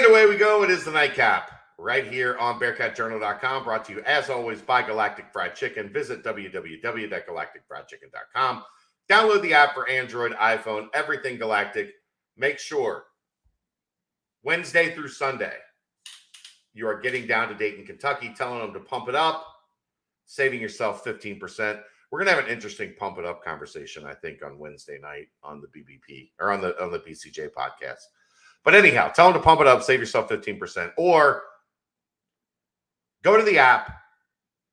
away we go. It is the Nightcap right here on BearcatJournal.com, brought to you, as always, by Galactic Fried Chicken. Visit www.galacticfriedchicken.com. Download the app for Android, iPhone, everything Galactic. Make sure Wednesday through Sunday, you are getting down to Dayton, Kentucky, telling them to pump it up, saving yourself 15%. We're going to have an interesting pump it up conversation, I think, on Wednesday night on the BBP or on the BCJ podcast. But anyhow, tell them to pump it up, save yourself 15%, or go to the app,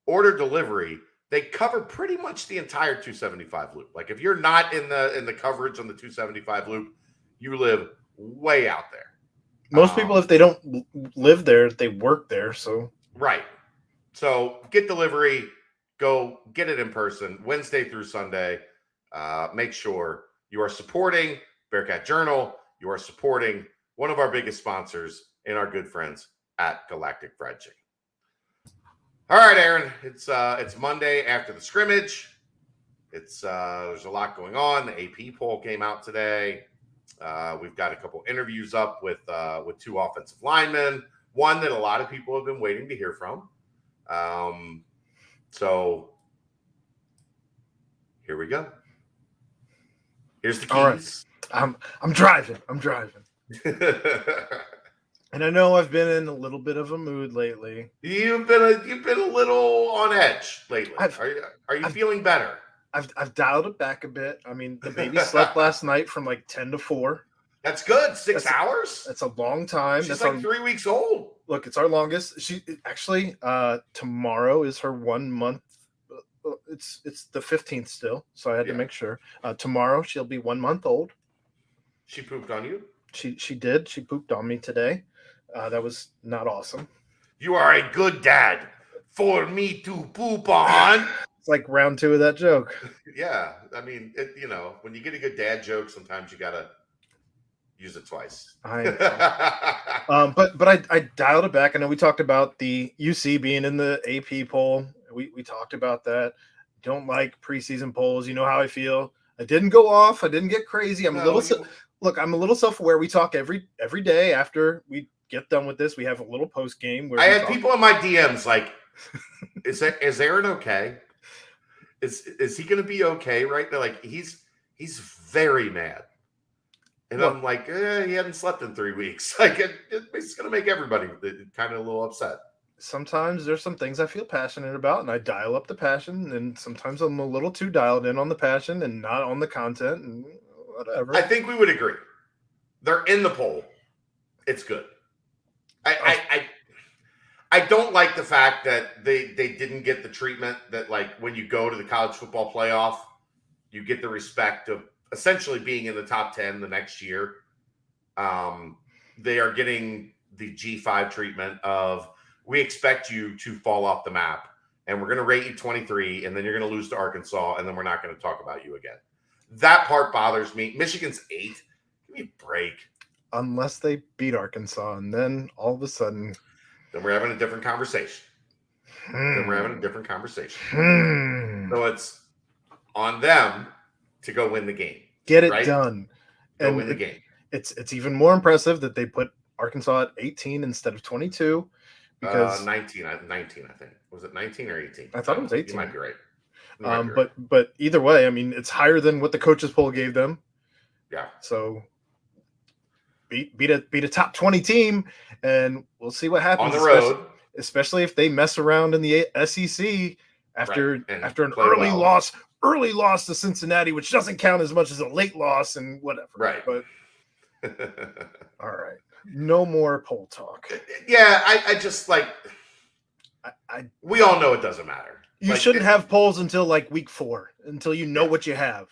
order delivery. They cover pretty much the entire 275 loop. Like if you're not in the coverage on the 275 loop, you live way out there. Most people, if they don't live there, they work there. So right. So get delivery, go get it in person Wednesday through Sunday. Make sure you are supporting Bearcat Journal. You are supporting one of our biggest sponsors and our good friends at Galactic Fried Chicken. All right, Aaron, it's Monday after the scrimmage. There's a lot going on. The AP poll came out today. We've got a couple interviews up with two offensive linemen, one that a lot of people have been waiting to hear from. So here we go. Here's the keys. All right. I'm driving. And I know I've been in a little bit of a mood lately. You've been a little on edge lately. Are you feeling better? I've dialed it back a bit. I mean, the baby slept last night from like 10 to 4. That's good. 6 hours? That's a long time. She's like 3 weeks old. Look, it's our longest. She actually tomorrow is her 1 month. It's the 15th still, so I had to make sure. Tomorrow she'll be 1 month old. She pooped on you? She did. She pooped on me today. That was not awesome. You are a good dad for me to poop on. It's like round 2 of that joke. Yeah. I mean, when you get a good dad joke, sometimes you got to use it twice. But I dialed it back. I know we talked about the UC being in the AP poll. We talked about that. Don't like preseason polls. You know how I feel. I didn't go off. I didn't get crazy. I'm a little self-aware. We talk every day after we get done with this. We have a little post game where I had people in my DMs like, is Aaron okay? Is he going to be okay right now? Like he's very mad, and I'm like, he hadn't slept in 3 weeks. Like it's going to make everybody kind of a little upset. Sometimes there's some things I feel passionate about, and I dial up the passion, and sometimes I'm a little too dialed in on the passion and not on the content and whatever. I think we would agree. They're in the poll. It's good. I don't like the fact that they didn't get the treatment that, like, when you go to the college football playoff, you get the respect of essentially being in the top 10 the next year. They are getting the G5 treatment of, we expect you to fall off the map, and we're going to rate you 23, and then you're going to lose to Arkansas, and then we're not going to talk about you again. That part bothers me. Michigan's 8. Give me a break. Unless they beat Arkansas, and then all of a sudden... Then we're having a different conversation. So it's on them to go win the game. Get it done. Go win the game. It's even more impressive that they put Arkansas at 18 instead of 22. Because 19, I think. Was it 19 or 18? I thought it was 18. You might be right. But either way, I mean, it's higher than what the coaches poll gave them. Yeah. So beat a top 20 team, and we'll see what happens on the road. Especially if they mess around in the SEC after an early loss to Cincinnati, which doesn't count as much as a late loss and whatever. Right. But all right. No more poll talk. Yeah, I just like we all know it doesn't matter. You shouldn't have polls until like week 4, until you know what you have.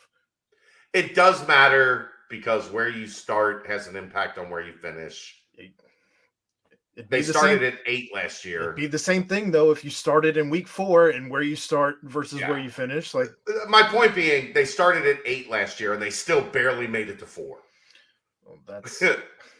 It does matter because where you start has an impact on where you finish. They started at 8 last year. It'd be the same thing though if you started in week 4 and where you start versus where you finish. Like my point being, they started at 8 last year and they still barely made it to 4. Well,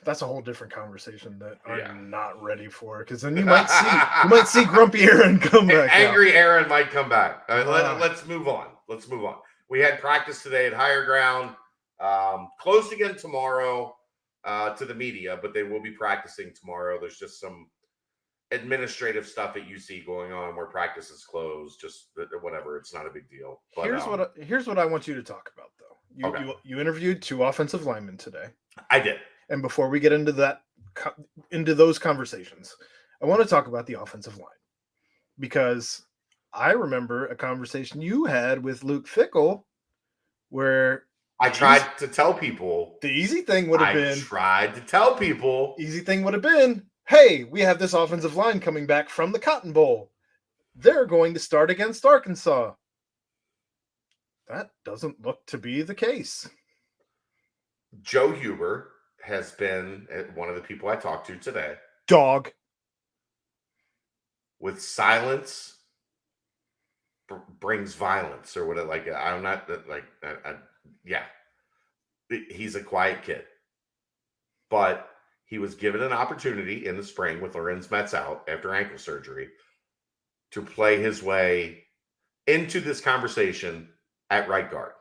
that's a whole different conversation that I'm not ready for, because then you might see grumpy Aaron come back. Angry Aaron might come back. Let's move on. We had practice today at Higher Ground. Closed again tomorrow. to the media, but they will be practicing tomorrow. There's just some administrative stuff at UC going on where practice is closed. Just whatever. It's not a big deal. But here's what I want you to talk about, though. You interviewed 2 offensive linemen today. I did. And before we get into those conversations, I want to talk about the offensive line, because I remember a conversation you had with Luke Fickell where I tried to tell people. The easy thing would have been. I tried to tell people. Easy thing would have been, hey, we have this offensive line coming back from the Cotton Bowl. They're going to start against Arkansas. That doesn't look to be the case. Joe Huber has been one of the people I talked to today. Dog. With silence brings violence, or what it like. I'm not like, yeah. He's a quiet kid, but he was given an opportunity in the spring with Lorenz Metz out after ankle surgery to play his way into this conversation at right guard.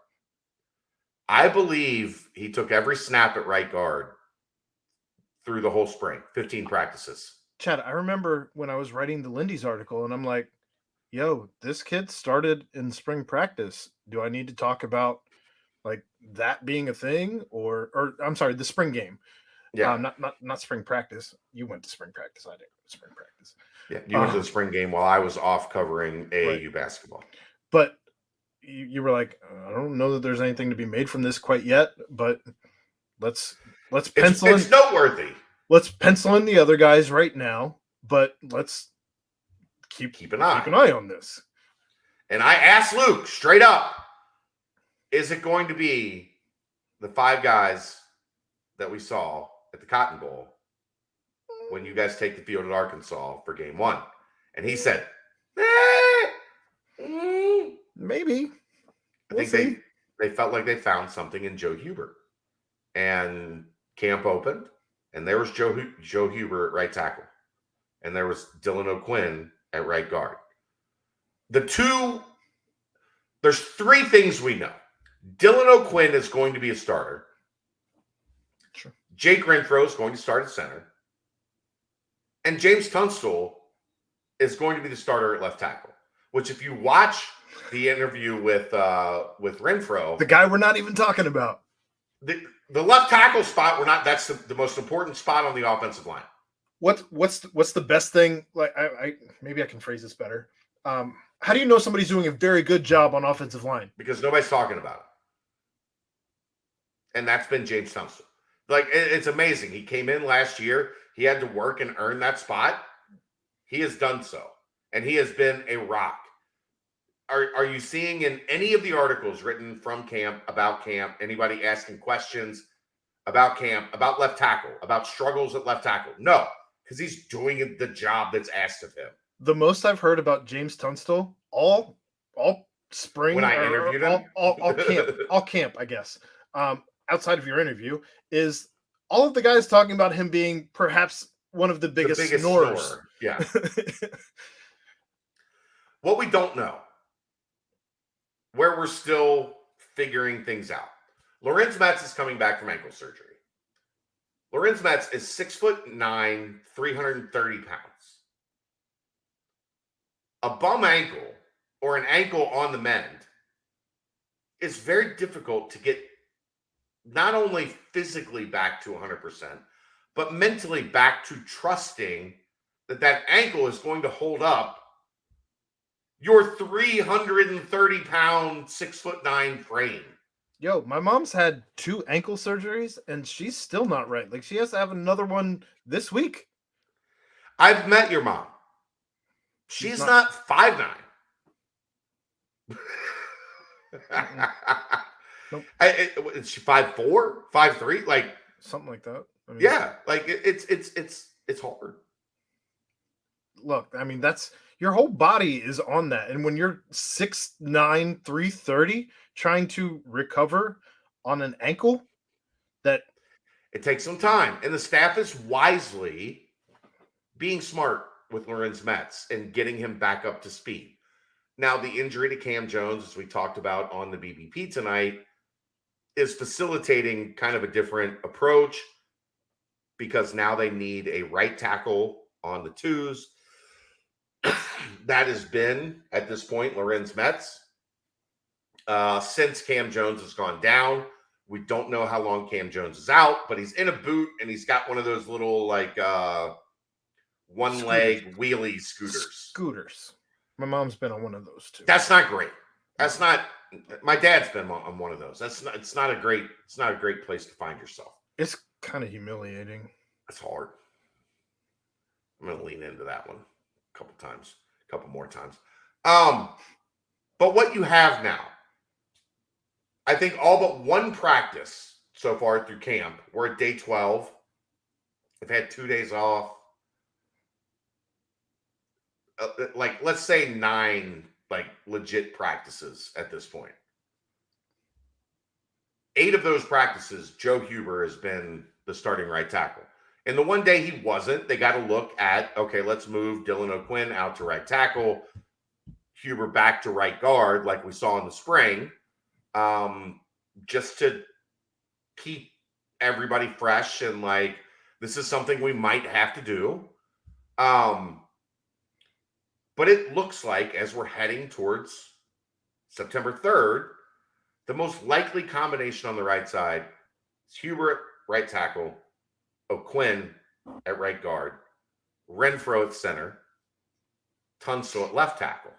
I believe he took every snap at right guard through the whole spring, 15 practices. Chad, I remember when I was writing the Lindy's article, and I'm like, yo, this kid started in spring practice. Do I need to talk about like that being a thing, or I'm sorry, the spring game? Yeah, not spring practice. You went to spring practice. I didn't go to spring practice. Yeah, you went to the spring game while I was off covering AAU basketball. But you were like, I don't know that there's anything to be made from this quite yet, but let's pencil in. It's noteworthy. Let's pencil in the other guys right now, but let's keep an eye on this. And I asked Luke straight up, is it going to be the 5 guys that we saw at the Cotton Bowl when you guys take the field at Arkansas for game 1? And he said, maybe. I think they felt like they found something in Joe Huber. And camp opened, and there was Joe Huber at right tackle. And there was Dylan O'Quinn at right guard. There's 3 things we know. Dylan O'Quinn is going to be a starter. Sure. Jake Renfro is going to start at center. And James Tunstall is going to be the starter at left tackle. Which, if you watch the interview with Renfro, the guy we're not even talking about, the left tackle spot, that's the most important spot on the offensive line. What's the best thing? Like, I maybe I can phrase this better. How do you know somebody's doing a very good job on offensive line? Because nobody's talking about it. And that's been James Tunstall. Like, it's amazing. He came in last year. He had to work and earn that spot. He has done so. And he has been a rock. Are you seeing in any of the articles written from camp, about camp, anybody asking questions about camp, about left tackle, about struggles at left tackle? No, because he's doing the job that's asked of him. The most I've heard about James Tunstall all spring, when I interviewed him, all camp, I guess, outside of your interview, is all of the guys talking about him being perhaps one of the biggest snorers. Snorer. Yeah. What we don't know, where we're still figuring things out. Lorenz Metz is coming back from ankle surgery. Lorenz Metz is 6'9", 330 pounds. A bum ankle or an ankle on the mend is very difficult to get not only physically back to 100%, but mentally back to trusting that ankle is going to hold up your 330-pound, 6'9" frame. Yo, my mom's had 2 ankle surgeries, and she's still not right. Like, she has to have another one this week. I've met your mom. She's not 5'9". Nope. Is she 5'4", 5'3"? Like something like that. I mean, yeah, like it's hard. Look, I mean, that's your whole body is on that, and when you're 6'9", 330, trying to recover on an ankle, that it takes some time, and the staff is wisely being smart with Lorenz Metz and getting him back up to speed. Now, the injury to Cam Jones, as we talked about on the BBP tonight, is facilitating kind of a different approach. because now they need a right tackle on the twos. That has been, at this point, Lorenz Metz. Since Cam Jones has gone down, we don't know how long Cam Jones is out, but he's in a boot and he's got one of those little one leg wheelie Scooters. My mom's been on one of those too. That's not great. That's not. My dad's been on one of those. It's not a great place to find yourself. It's kind of humiliating. It's hard. I'm gonna lean into that one a couple more times. But what you have now, I think all but one practice so far through camp. We're at day 12. I've had 2 days off. Let's say 9 legit practices at this point. 8 of those practices, Joe Huber has been the starting right tackle. And the one day he wasn't, they got to look at, okay, let's move Dylan O'Quinn out to right tackle, Huber back to right guard like we saw in the spring, just to keep everybody fresh and this is something we might have to do. But it looks like as we're heading towards September 3rd, the most likely combination on the right side is Huber at right tackle, O'Quinn at right guard, Renfro at center, Tunsil at left tackle.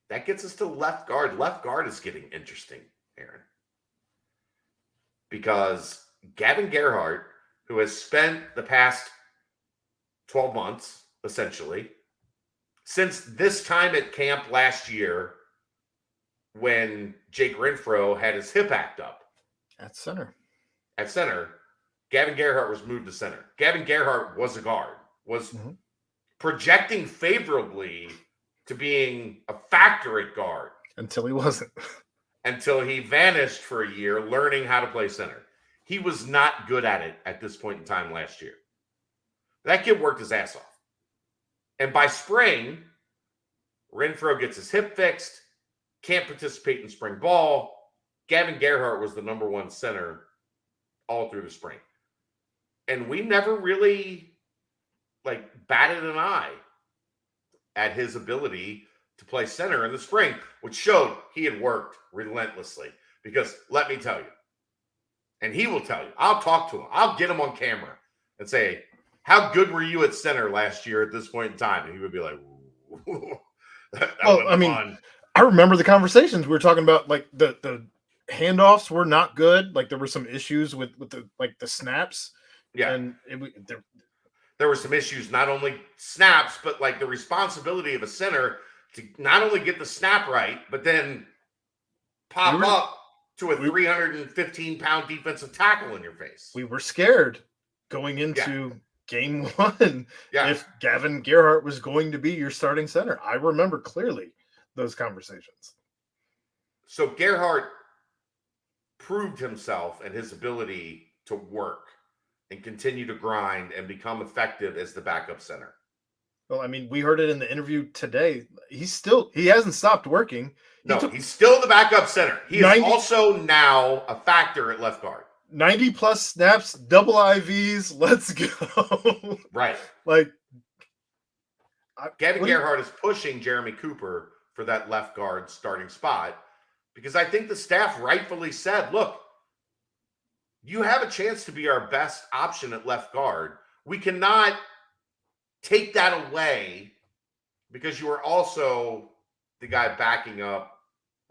That gets us to left guard. Left guard is getting interesting, Aaron. Because Gavin Gerhardt, who has spent the past 12 months, essentially, since this time at camp last year when Jake Renfro had his hip act up. At center, Gavin Gerhardt was moved to center. Gavin Gerhardt was a guard, was projecting favorably to being a factor at guard. Until he wasn't. Until he vanished for a year learning how to play center. He was not good at it at this point in time last year. That kid worked his ass off. And by spring, Renfro gets his hip fixed, can't participate in spring ball. Gavin Gerhardt was the number 1 center all through the spring. And we never really batted an eye at his ability to play center in the spring, which showed he had worked relentlessly. Because let me tell you, and he will tell you, I'll talk to him. I'll get him on camera and say, how good were you at center last year at this point in time? And he would be like, that fun. I remember the conversations we were talking about, the handoffs were not good. There were some issues with the snaps. Yeah. And there were some issues, not only snaps, but the responsibility of a center to not only get the snap right, but then pop up to a 315-pound defensive tackle in your face. We were scared going into game 1 if Gavin Gerhardt was going to be your starting center. I remember clearly those conversations. So Gerhardt proved himself and his ability to work and continue to grind and become effective as the backup center. Well, we heard it in the interview today. He hasn't stopped working. He's still the backup center. He is also now a factor at left guard. 90 plus snaps, double IVs. Let's go. Right. Gavin Gerhardt is pushing Jeremy Cooper for that left guard starting spot because I think the staff rightfully said, look, you have a chance to be our best option at left guard. We cannot take that away because you are also the guy backing up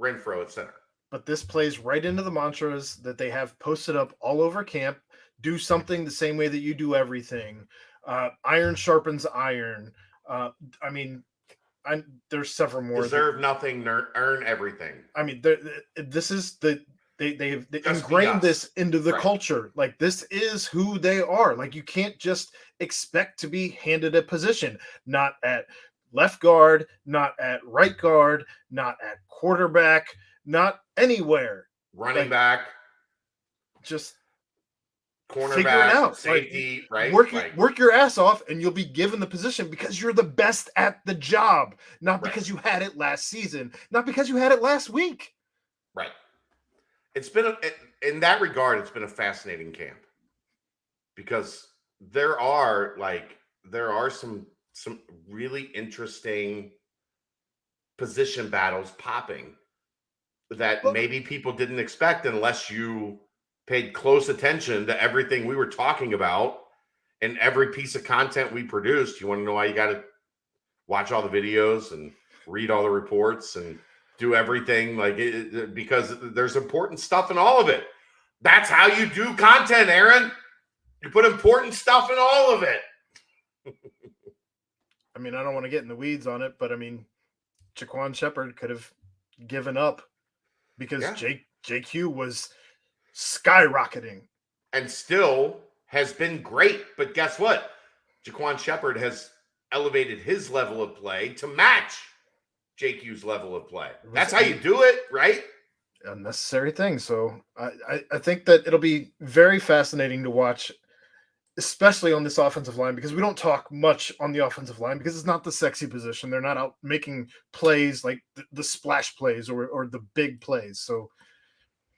Renfro at center. But this plays right into the mantras that they have posted up all over camp. Do something the same way that you do everything. Iron sharpens iron. There's several more. Deserve nothing, earn everything. This is they've ingrained this into the culture. This is who they are. You can't just expect to be handed a position. Not at left guard, not at right guard, not at quarterback, not anywhere. Running back. Just cornerback, figure it out. Safety, right? Work your ass off and you'll be given the position because you're the best at the job. Not because you had it last season. Not because you had it last week. Right. It's been, in that regard, it's been a fascinating camp. because there are some really interesting position battles popping that Well, maybe people didn't expect unless you paid close attention to everything we were talking about and every piece of content we produced. You want to know why you got to watch all the videos and read all the reports and do everything because there's important stuff in all of it. That's how you do content, Aaron. You put important stuff in all of it. I mean, I don't want to get in the weeds on it, but I mean, Jaquan Shepard could have given up because JQ was skyrocketing and still has been great. But guess what? Jaquan Shepard has elevated his level of play to match JQ's level of play. That's how you do it, right? Unnecessary thing. So I think that it'll be very fascinating to watch, especially on this offensive line, because we don't talk much on the offensive line because it's not the sexy position. They're not out making plays like the splash plays or the big plays. So,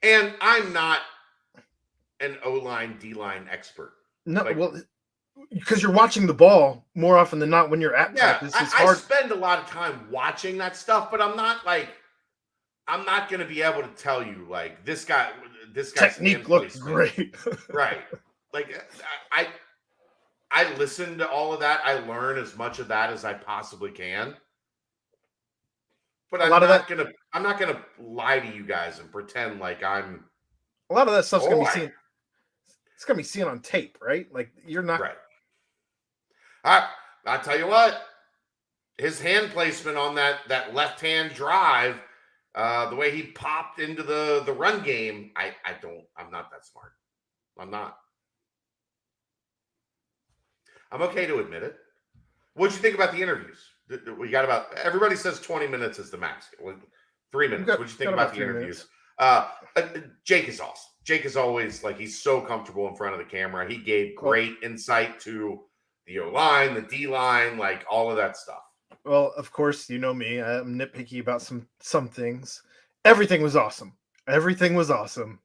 and I'm not an O-line, D-line expert. No, well, because you're watching the ball more often than not when you're at practice. It's hard. I spend a lot of time watching that stuff, but I'm not going to be able to tell you this guy's technique looks great. Right. I listen to all of that. I learn as much of that as I possibly can. But I'm not gonna lie to you guys and pretend like I'm. A lot of that stuff's gonna be seen. It's gonna be seen on tape, right? Like you're not right. I'll tell you what. His hand placement on that left hand drive, the way he popped into the run game, I'm not that smart. I'm not. I'm okay to admit it. What'd you think about the interviews? We got everybody says 20 minutes is the max. 3 minutes. What'd you think about the interviews? Jake is awesome. Jake is always he's so comfortable in front of the camera. He gave great insight to the O-line, the D-line, all of that stuff. Well, of course, you know me. I'm nitpicky about some things. Everything was awesome. Everything was awesome.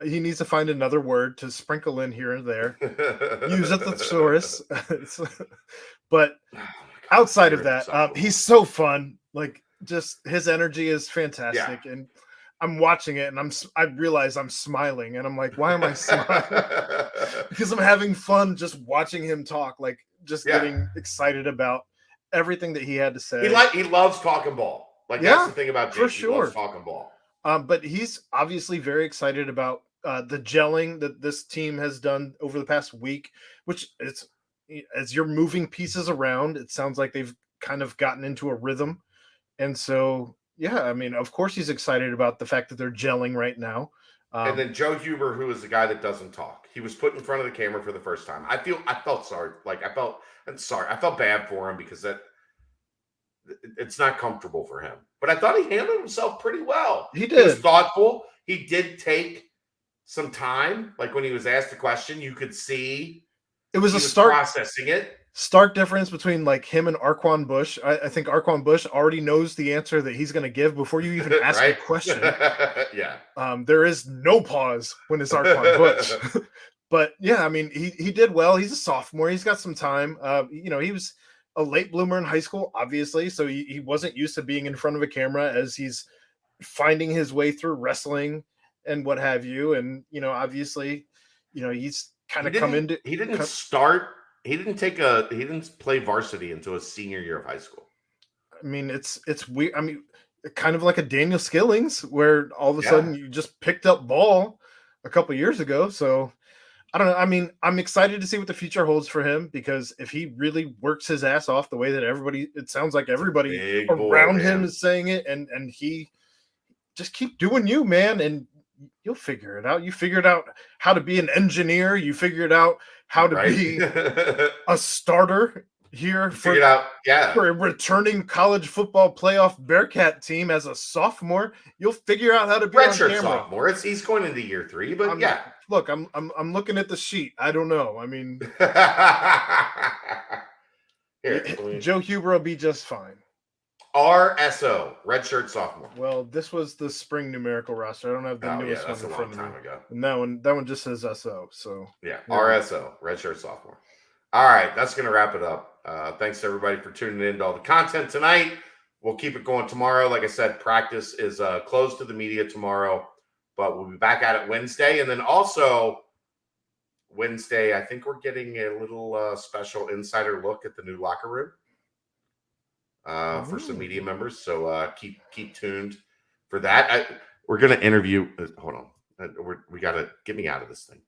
He needs to find another word to sprinkle in here and there. Use a thesaurus. But outside of that, he's so fun. Just his energy is fantastic. Yeah. And I'm watching it and I realize I'm smiling and I'm like, why am I smiling? Because I'm having fun just watching him talk, getting excited about everything that he had to say. He loves talking ball. That's the thing about Jake. For sure. He loves talking ball. But he's obviously very excited about the gelling that this team has done over the past week, which is, as you're moving pieces around, it sounds like they've kind of gotten into a rhythm. And so, yeah, I mean, of course he's excited about the fact that they're gelling right now. And then Joe Huber, who is the guy that doesn't talk, he was put in front of the camera for the first time. I felt sorry. I felt bad for him because it's not comfortable for him. But I thought he handled himself pretty well. He did. He was thoughtful. He did take some time. When he was asked a question, you could see it was a stark processing it. Stark difference between him and Arquan Bush. I think Arquan Bush already knows the answer that he's going to give before you even ask a question. Yeah. There is no pause when it's Arquan Bush. But yeah, I mean, he did well. He's a sophomore. He's got some time. He was a late bloomer in high school, obviously. So he wasn't used to being in front of a camera as he's finding his way through wrestling and what have you. And, obviously, he's kind of come into. He didn't play varsity until his senior year of high school. I mean, it's weird. I mean, kind of like a Daniel Skillings, where all of a sudden you just picked up ball a couple years ago. So I don't know. I mean, I'm excited to see what the future holds for him, because if he really works his ass off the way that it sounds like everybody around him is saying it, and he just keep doing you, man, and you'll figure it out. You figured out how to be an engineer. You figured out how to be a starter here for a returning college football playoff Bearcat team as a sophomore. You'll figure out how to be on camera. Sophomore. He's going into year 3, but Look, I'm looking at the sheet. I don't know. I mean, Joe Huber will be just fine. RSO, redshirt sophomore. Well, this was the spring numerical roster. I don't have the newest one That's in a front long of me. time ago. And that one just says SO. So yeah, RSO, redshirt sophomore. All right, that's going to wrap it up. Thanks everybody for tuning in to all the content tonight. We'll keep it going tomorrow. Like I said, practice is closed to the media tomorrow, but we'll be back at it Wednesday. And then also Wednesday, I think we're getting a little special insider look at the new locker room for some media members. So keep tuned for that. We're going to interview. Hold on. We got to get me out of this thing.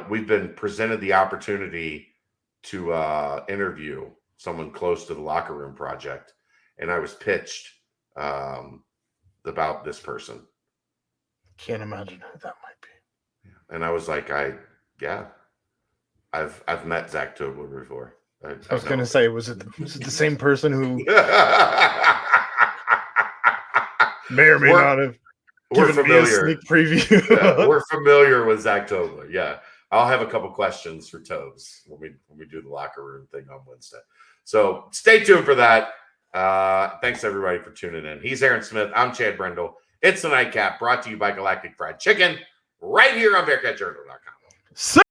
We've been presented the opportunity to interview someone close to the locker room project, and I was pitched about this person. Can't imagine who that might be. And I was like, I've met Zach Tobler before. I was going to say, was it the same person who may or may not have given me a sneak preview? We're familiar with Zach Tobler. Yeah. I'll have a couple questions for Tobes when we do the locker room thing on Wednesday. So stay tuned for that. Thanks everybody for tuning in. He's Aaron Smith. I'm Chad Brendel. It's the Nightcap, brought to you by Galactic Fried Chicken, right here on BearcatJournal.com.